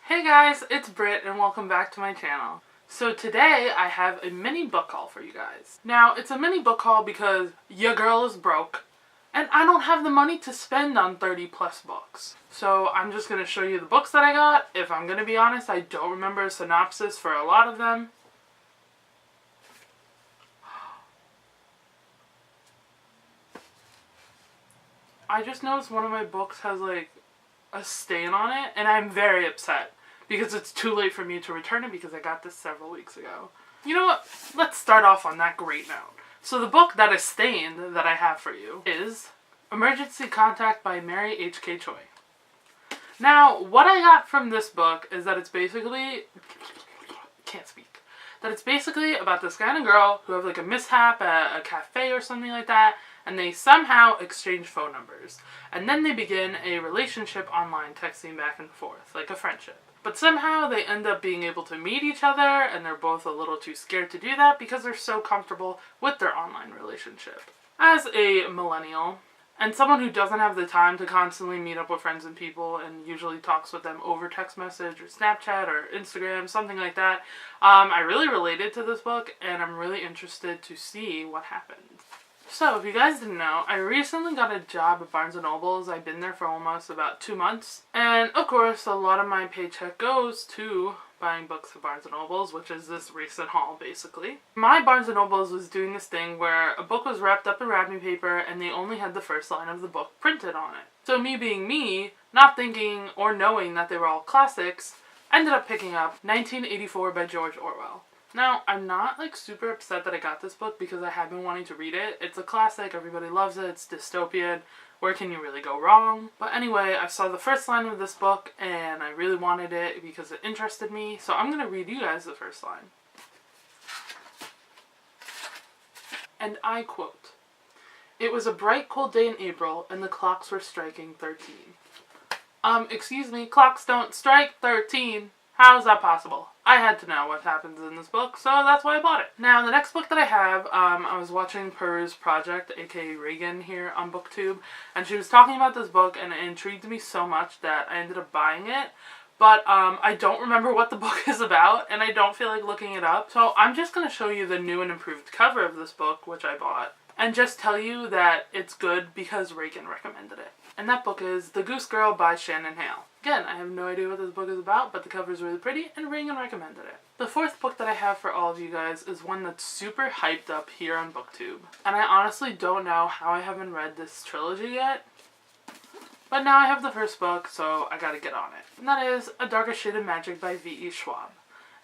Hey guys, it's Britt and welcome back to my channel. So today I have a mini book haul for you guys. Now it's a mini book haul because your girl is broke and I don't have the money to spend on 30 plus books. So I'm just going to show you the books that I got. If I'm going to be honest, I don't remember a synopsis for a lot of them. I just noticed one of my books has like a stain on it and I'm very upset because it's too late for me to return it because I got this several weeks ago. You know what? Let's start off on that great note. So the book that is stained that I have for you is Emergency Contact by Mary H.K. Choi. Now, what I got from this book is that it's basically... That it's basically about this guy and a girl who have like a mishap at a cafe or something like that, and they somehow exchange phone numbers. And then they begin a relationship online, texting back and forth, like a friendship. But somehow they end up being able to meet each other, and they're both a little too scared to do that because they're so comfortable with their online relationship. As a millennial, and someone who doesn't have the time to constantly meet up with friends and people and usually talks with them over text message or Snapchat or Instagram, something like that, I really related to this book and I'm really interested to see what happens. So, if you guys didn't know, I recently got a job at Barnes & Nobles. I've been there for almost about 2 months. And, of course, a lot of my paycheck goes to buying books at Barnes & Nobles, which is this recent haul, basically. My Barnes & Nobles was doing this thing where a book was wrapped up in wrapping paper and they only had the first line of the book printed on it. So me being me, not thinking or knowing that they were all classics, ended up picking up 1984 by George Orwell. Now, I'm not like super upset that I got this book because I have been wanting to read it. It's a classic, everybody loves it, it's dystopian. Where can you really go wrong? But anyway, I saw the first line of this book and I really wanted it because it interested me. So I'm going to read you guys the first line. And I quote, "It was a bright cold day in April and the clocks were striking 13. Excuse me, clocks don't strike 13. How is that possible? I had to know what happens in this book, so that's why I bought it. Now, the next book that I have, I was watching Peru's Project, aka Reagan, here on BookTube, and she was talking about this book, and it intrigued me so much that I ended up buying it. But I don't remember what the book is about, and I don't feel like looking it up, so I'm just going to show you the new and improved cover of this book, which I bought, and just tell you that it's good because Reagan recommended it. And that book is The Goose Girl by Shannon Hale. Again, I have no idea what this book is about, but the cover is really pretty, and Reagan recommended it. The fourth book that I have for all of you guys is one that's super hyped up here on BookTube. And I honestly don't know how I haven't read this trilogy yet. But now I have the first book, so I gotta get on it. And that is A Darker Shade of Magic by V.E. Schwab.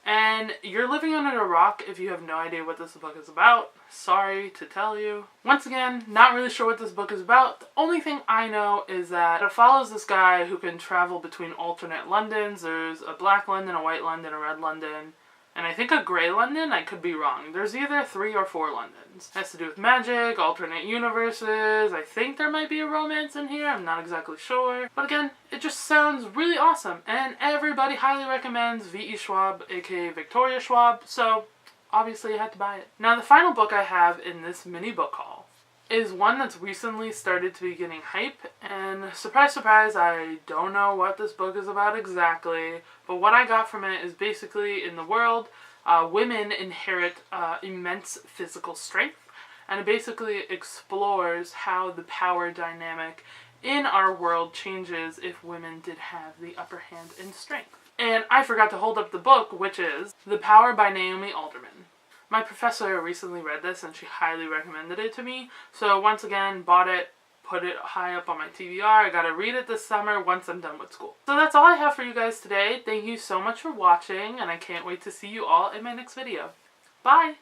And you're living under a rock if you have no idea what this book is about. Sorry to tell you. Once again, not really sure what this book is about. The only thing I know is that it follows this guy who can travel between alternate Londons. There's a black London, a white London, a red London, and I think a grey London. I could be wrong. There's either 3 or 4 Londons. It has to do with magic, alternate universes. I think there might be a romance in here. I'm not exactly sure. But again, it just sounds really awesome. And everybody highly recommends V.E. Schwab, aka Victoria Schwab. So obviously I had to buy it. Now the final book I have in this mini book haul is one that's recently started to be getting hype, and surprise surprise, I don't know what this book is about exactly, but what I got from it is basically in the world, women inherit immense physical strength, and it basically explores how the power dynamic in our world changes if women did have the upper hand in strength. And I forgot to hold up the book, which is The Power by Naomi Alderman. My professor recently read this and she highly recommended it to me. So once again, bought it, put it high up on my TBR. I gotta read it this summer once I'm done with school. So that's all I have for you guys today. Thank you so much for watching and I can't wait to see you all in my next video. Bye!